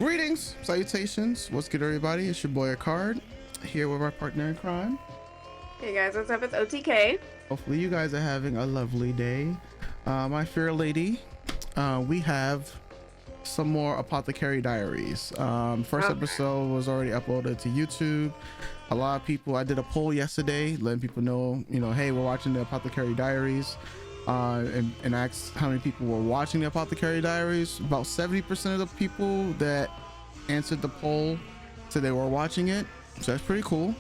Greetings, salutations, what's good everybody? It's your boy Ekard, here with our partner in crime. Hey guys, what's up? It's OTK. Hopefully you guys are having a lovely day. My fair lady, we have some more Apothecary Diaries. First episode was already uploaded to YouTube. A lot of people, I did a poll yesterday letting people know, hey, we're watching the Apothecary Diaries. And asked how many people were watching the Apothecary Diaries. About 70% of the people that answered the poll said they were watching it, so that's pretty cool.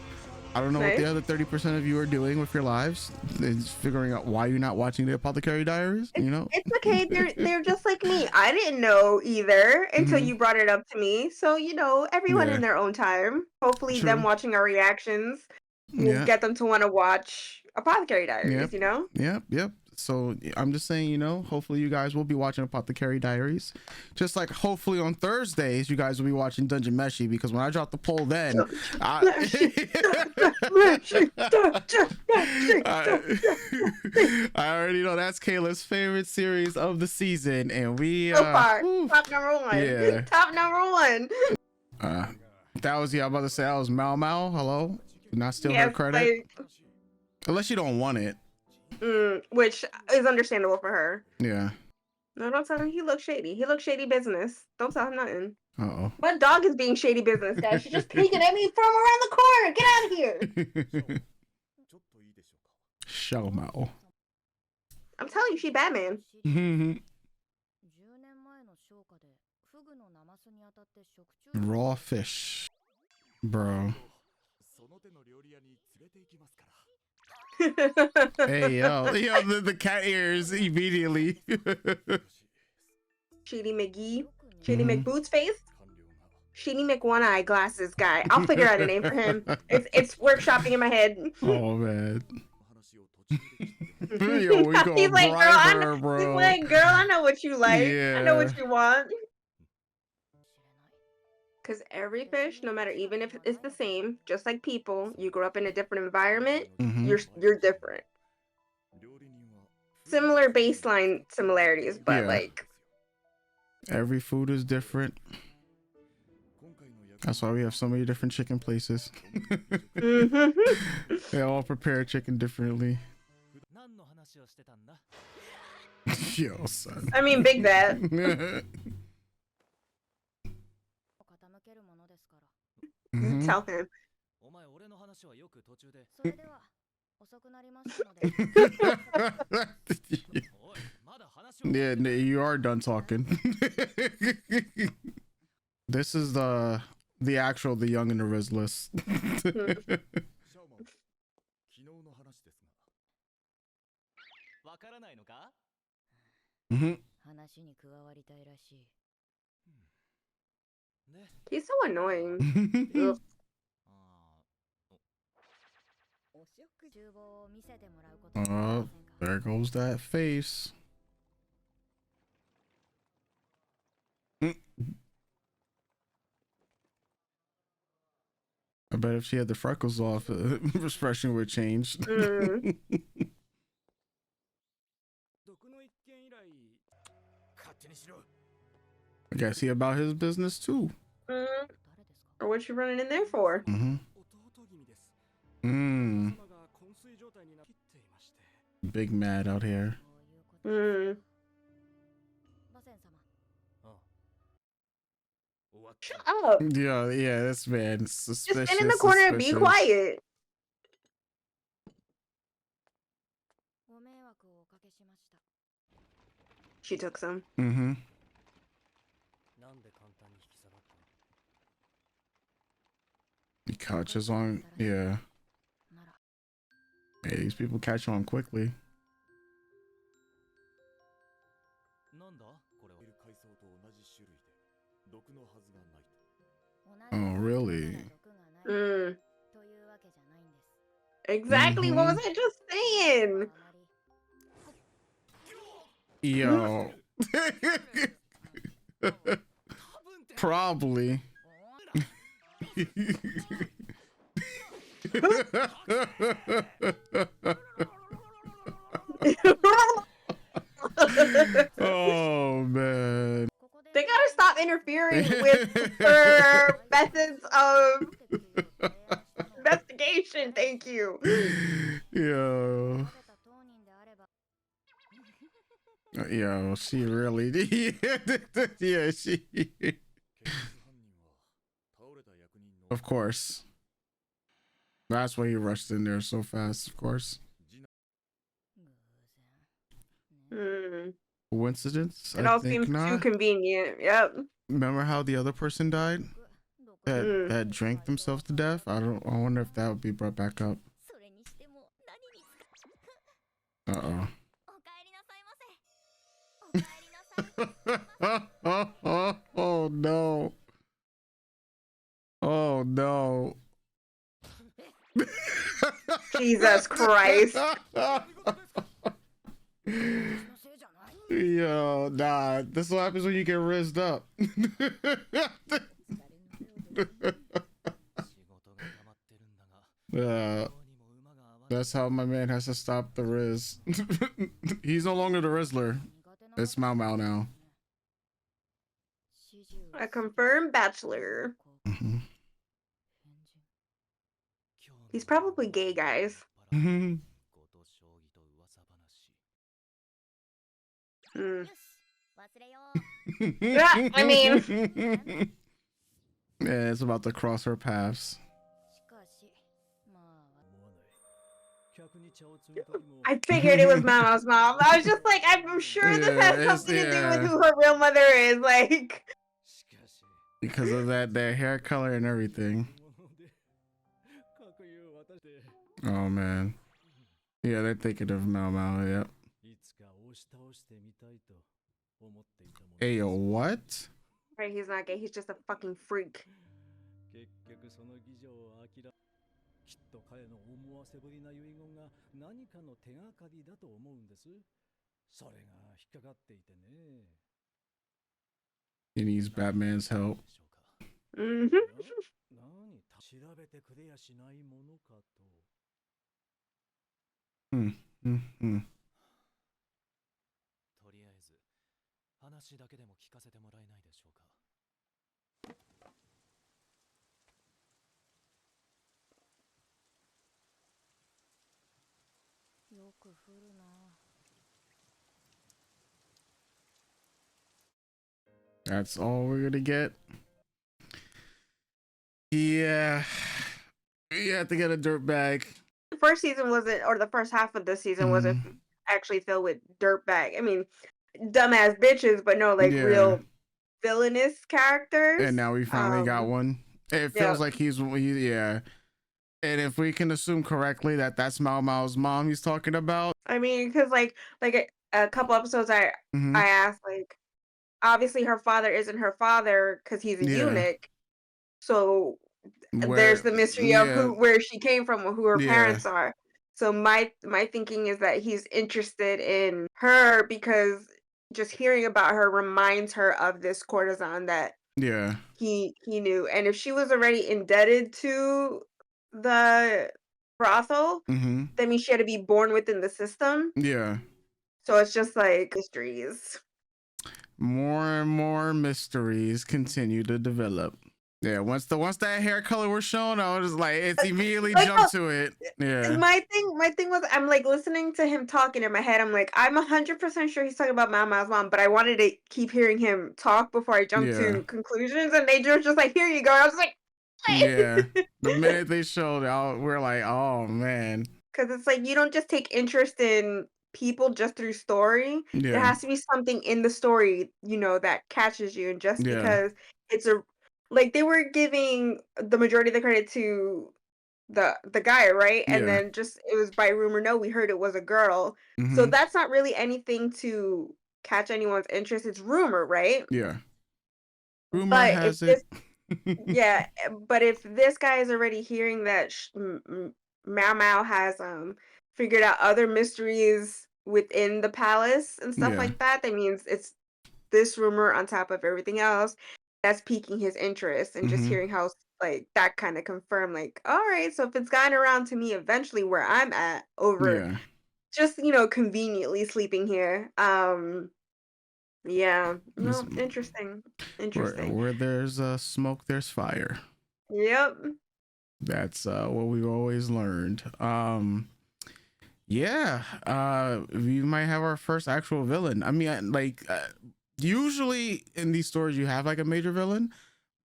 I don't know what the other 30% of you are doing with your lives. It's figuring out why you're not watching the Apothecary Diaries. It's okay. They're just like me. I didn't know either until you brought it up to me. So everyone in their own time. Hopefully, them watching our reactions will get them to want to watch Apothecary Diaries. Yep. So I'm just saying, hopefully you guys will be watching Apothecary Diaries, just like hopefully on Thursdays you guys will be watching Dungeon Meshi, because when I dropped the poll then I already know that's Kayla's favorite series of the season, and we so far top number one. Top number one. That was I'm about to say that was Mau Mau. Hello, not steal her credit, unless you don't want it. Which is understandable for her. Yeah. No, don't tell him he looks shady. He looks shady business. Don't tell him nothing. Uh-oh. My dog is being shady business, guys. She's just peeking at me from around the corner. Get out of here. Show Mao. I'm telling you, she Batman. Raw fish. Bro. Hey yo, the cat ears immediately. Shady McGee, Shady McBoots face, Shady McOne Eye glasses guy. I'll figure out a name for him. It's workshopping in my head. Oh man. Yo, we go he's like, bro. He's like, girl, I know what you like. Yeah. I know what you want. Because every fish, no matter, even if it's the same, just like people, you grow up in a different environment, you're different. Similar baseline similarities, but like every food is different. That's why we have so many different chicken places. They all prepare chicken differently. Yo, son. I mean, big bad. Tell him. Yeah, you are done talking. This is the actual The Young and the Restless. He's so annoying. Oh, there goes that face. I bet if she had the freckles off, expression would change. I guess he about his business too. Or what you running in there for? Big mad out here. Shut up. Yeah, this man is suspicious. Just stand in the corner and be quiet. She took some. He catches on. Yeah. Hey, these people catch on quickly. Oh, really? Exactly. What was I just saying? Yo. Probably. Oh man. They gotta stop interfering with her methods of investigation. Thank you. Yo. Yo, she really yeah, she of course. That's why he rushed in there so fast, of course. Coincidence? It I all think seems too not. convenient. Yep. Remember how the other person died? That drank themselves to death? I wonder if that would be brought back up. Uh-oh. Oh no. Oh no. Jesus Christ. Yo, nah. This is what happens when you get rizzed up. That's how my man has to stop the Riz. He's no longer the Rizzler. It's Mau Mau now. A confirmed bachelor. Mm-hmm. He's probably gay, guys. Mm-hmm. Yeah, I mean, yeah, it's about to cross her paths. I figured it was Mama's mom. I was just like, I'm sure this has something to do with who her real mother is. Like, because of that hair color and everything. Oh man. Yeah, they're thinking of Mau Mau. Yep. Ayo, what? right? He's not gay. He's just a fucking freak. He needs Batman's help. Mm-hmm. Mm-hmm. That's all we're gonna get. Yeah. We have to get a dirt bag. The first season wasn't, or the first half of the season wasn't actually filled with dirtbag. I mean, dumbass bitches, but no, like real villainous characters. And now we finally got one. It feels like he's yeah. And if we can assume correctly that that's Mau Mau's mom he's talking about. I mean, because like a couple episodes, I asked, like, obviously her father isn't her father because he's a eunuch. So there's the mystery of where she came from or who her parents are. So my thinking is that he's interested in her because just hearing about her reminds her of this courtesan that he knew. And if she was already indebted to the brothel, that means she had to be born within the system. Yeah. So it's just like mysteries. More and more mysteries continue to develop. Yeah, once that hair color was shown, I was like, it's immediately jumped to it. Yeah. My thing was, I'm like listening to him talking in my head. I'm like, I'm 100% sure he's talking about Mau Mau's mom, but I wanted to keep hearing him talk before I jumped to conclusions. And they just like, here you go. I was like, yeah. The minute they showed out, we're like, oh man. Because it's like you don't just take interest in people just through story. There has to be something in the story, that catches you. And just because it's like they were giving the majority of the credit to the guy, right? And then just it was by rumor. No, we heard it was a girl. So that's not really anything to catch anyone's interest. It's rumor, right? Yeah. Rumor has it. Yeah, but if this guy is already hearing that Mau Mau has figured out other mysteries within the palace and stuff like that, that means it's this rumor on top of everything else that's piquing his interest, and just hearing how like that kind of confirmed, like, all right, so if it's gotten around to me eventually where I'm at over just conveniently sleeping here, Yeah. This, No, interesting. where Interesting. where there's smoke, there's fire. Yep. That's what we've always learned. Yeah, we might have our first actual villain. I mean, usually in these stories you have like a major villain,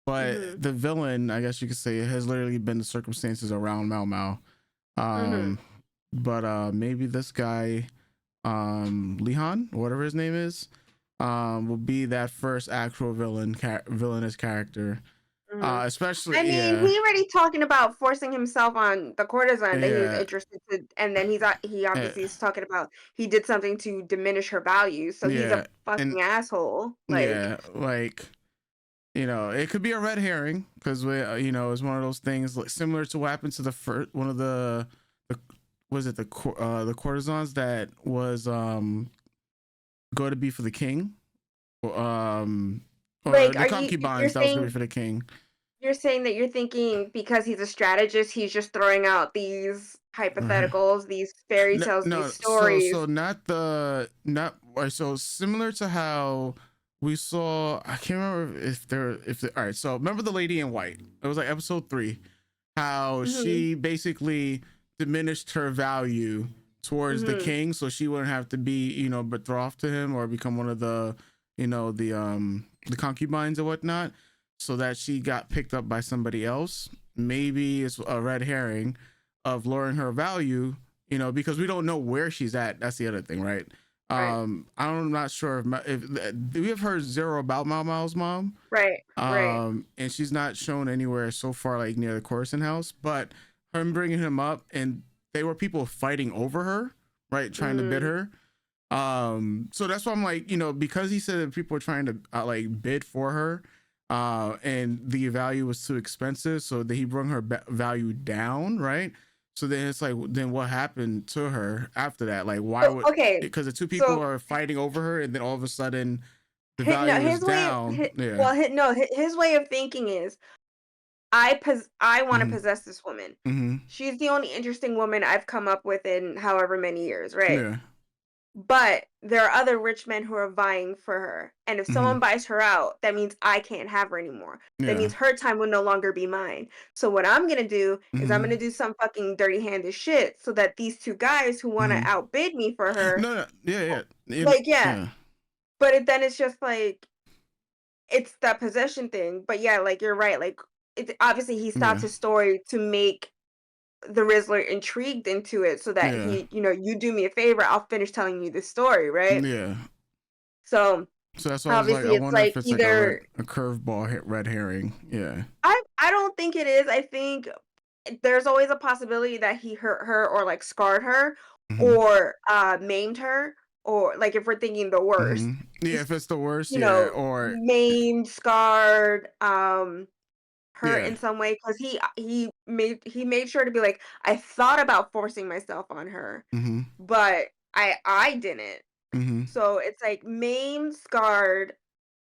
but Mhm. the villain, I guess you could say, has literally been the circumstances around Mao Mao. Mhm. Um, but maybe this guy, Lihan, whatever his name is, will be that first actual villainous character. Mhm. I Especially, mean, yeah, he already talking about forcing himself on the courtesan that he was yeah, interested to, and then he yeah, obviously is talking about he did something to diminish her value, so he's yeah, a and fucking asshole. Like, yeah, like, you know, it could be a red herring because we, you know, it's one of those things like similar to what happened to the first one of the was it the courtesans that was going to be for the king, um, or like, the are you're concubines that was going to be saying for the king. you're saying that you're thinking because he's a strategist, he's just throwing out these hypotheticals, these fairy No, tales, these no. So stories. not the not so similar to how we saw. I can't remember all right. So remember the lady in white? It was like episode 3. How Mhm. she basically diminished her value towards the Mhm. king, so she wouldn't have to be, you know, betrothed to him or become one of the, you know, the concubines or whatnot, so that she got picked up by somebody else. Maybe it's a red herring of lowering her value, you know, because we don't know where she's at. That's the other thing, right? Right. I'm not sure if we have heard zero about Mao Mao's mom, Right. Right. and she's not shown anywhere so far, like near the Coruscant house. But him bringing him up, and they were people fighting over her, right, trying to bid Mhm. her. So that's why I'm like, you know, because he said that people were trying to like bid for her, and the value was too expensive, so that he brought her value down, right? So then it's like, then what happened to her after that? Like, why So, would, okay. because the two people So, are fighting over her, and then all of a sudden the no, value is his way down. Yeah. well, no, his way of thinking is I want to Mm-hmm. possess this woman. Mm-hmm. She's the only interesting woman I've come up with in however many years, right? Yeah. But there are other rich men who are vying for her. And if Mm-hmm. someone buys her out, that means I can't have her anymore. That Yeah. means her time will no longer be mine. So what I'm gonna do is I'm Mm-hmm. gonna do some fucking dirty handed shit so that these two guys who wanna Mm-hmm. outbid me for her, No, no, yeah, yeah, like, yeah. yeah, But then it's just like it's that possession thing. But yeah, like you're right. Like it obviously he stops yeah, his story to make the Rizzler intrigued into it so that yeah, he, you do me a favor, I'll finish telling you this story, right? yeah. So So that's why I was like, I obviously it's wonder if like it's like either a curveball hit red herring. Yeah. I don't think it is. I think there's always a possibility that he hurt her or like scarred her Mm-hmm. or maimed her, or like if we're thinking the worst, Mm-hmm. Yeah, if it's the worst, you yeah, know, or maimed, scarred, her yeah. in some way because he made sure to be like, I thought about forcing myself on her, Mm-hmm. but I didn't. Mm-hmm. So it's like maimed, scarred,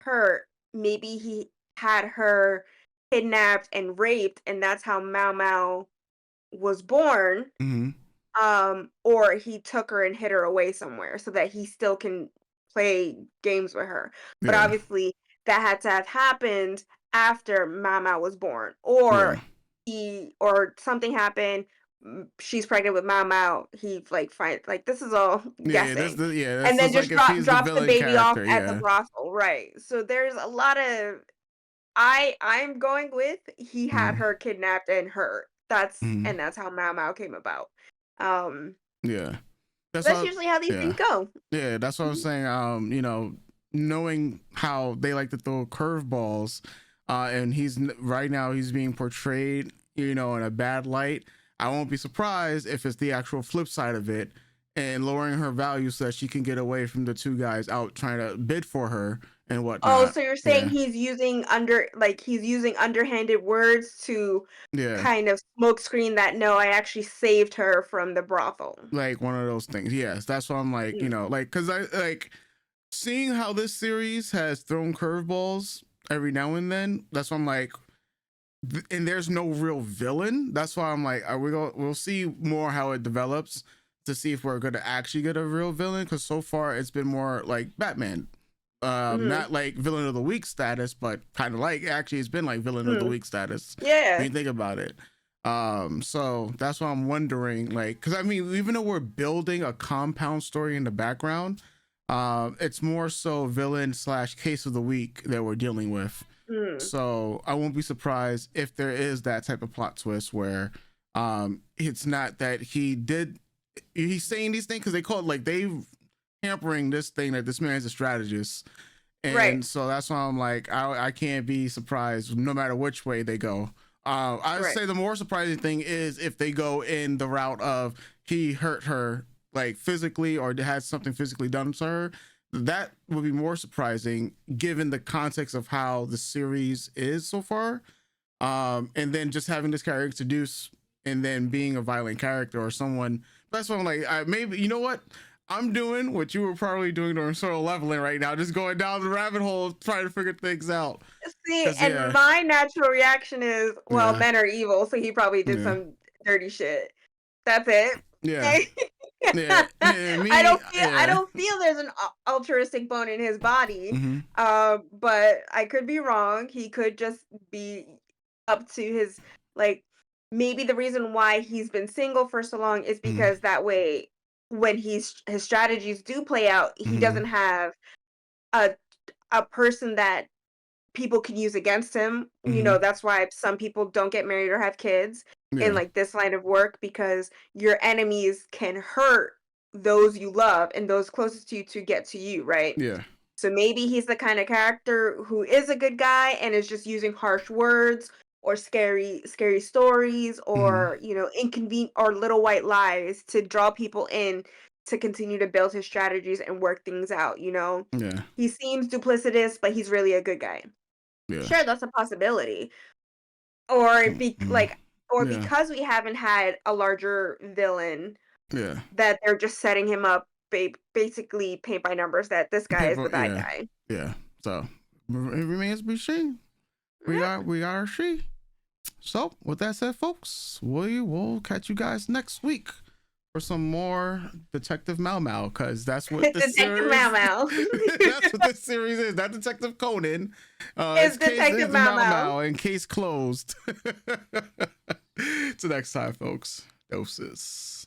hurt. Maybe he had her kidnapped and raped, and that's how Mao Mao was born. Mm-hmm. Or he took her and hid her away somewhere so that he still can play games with her. But Yeah. obviously, that had to have happened after Mama was born, Yeah. or something happened. She's pregnant with Mama. He like find like this is all Yeah. guessing, Yeah. and That's then just like just if he's the drops the villain baby off character. at the Yeah. brothel, right? So there's a lot of I'm going with he had Mm-hmm. her kidnapped and hurt. Mm-hmm. That's how Mao came about. Um, Yeah. That's that's all. usually how these things Yeah. go. Yeah. That's what I was Mhm. saying. You know, knowing how they like to throw curveballs, and right now he's being portrayed, you know, in a bad light. I won't be surprised if it's the actual flip side of it, and lowering her value so that she can get away from the two guys out trying to bid for her and Oh, whatnot. so you're saying Yeah. he's using underhanded words to Yeah. kind of smokescreen that, "No, I actually saved her from the brothel." Like one of those things. Yes. That's why I'm like, you Mm, know, like, cause I like seeing how this series has thrown curveballs every now and then. That's why I'm like, and there's no real villain. That's why I'm like, we'll see more how it develops to see if we're gonna actually get a real villain. Because so far it's been more like Batman. Mhm. Not like villain of the week status, but kind of like, actually it's been like villain of the Mhm. week status when Yeah. you think about it. So that's why I'm wondering, like, because I mean, even though we're building a compound story in the background, it's more so villain slash case of the week that we're dealing with. Mhm. So I won't be surprised if there is that type of plot twist where it's not that he's saying these things, because they call it, like, they hampering this thing that this man's a strategist. Right. And so that's why I'm like, I can't be surprised no matter which way they go. I would Right. say the more surprising thing is if they go in the route of he hurt her, like, physically, or had something physically done to her. That would be more surprising given the context of how the series is so far. And then just having this character introduced and then being a violent character or someone. That's what I'm like, maybe, you know what? I'm doing what you were probably doing during Solo Leveling right now, just going down the rabbit hole trying to figure things out. See, Cause and yeah, my natural reaction is, well, yeah, men are evil, so he probably did yeah, some dirty shit. That's it. yeah, yeah, yeah, I yeah. don't feel there's an altruistic bone in his body. Mm-hmm, But I could be wrong. He could just be up to his, like, maybe the reason why he's been single for so long is mm-hmm, because that way when his strategies do play out, he mm-hmm. doesn't have a person that people can use against him. Mm-hmm. That's why some people don't get married or have kids in Yeah, like this line of work, because your enemies can hurt those you love and those closest to you to get to you, right? yeah, So maybe he's the kind of character who is a good guy and is just using harsh words or scary stories, mm-hmm, or inconvenient or little white lies to draw people in to continue to build his strategies and work things out. yeah, He seems duplicitous, but he's really a good guy. yeah, Sure, that's a possibility. Or mm-hmm. Yeah, because we haven't had a larger villain, yeah. that they're just setting him up, basically paint by numbers, that this guy is People, the bad yeah, guy. yeah. So it remains to be seen. Mhm. We are she. So with that said, folks, we will catch you guys next week for some more Detective Mau Mau, because that's what the Detective Mau series Mau. that's what this series is. Not Detective Conan. It's Detective It's Mau Mau Mau. Mau and case closed. Till next time, folks. Doses.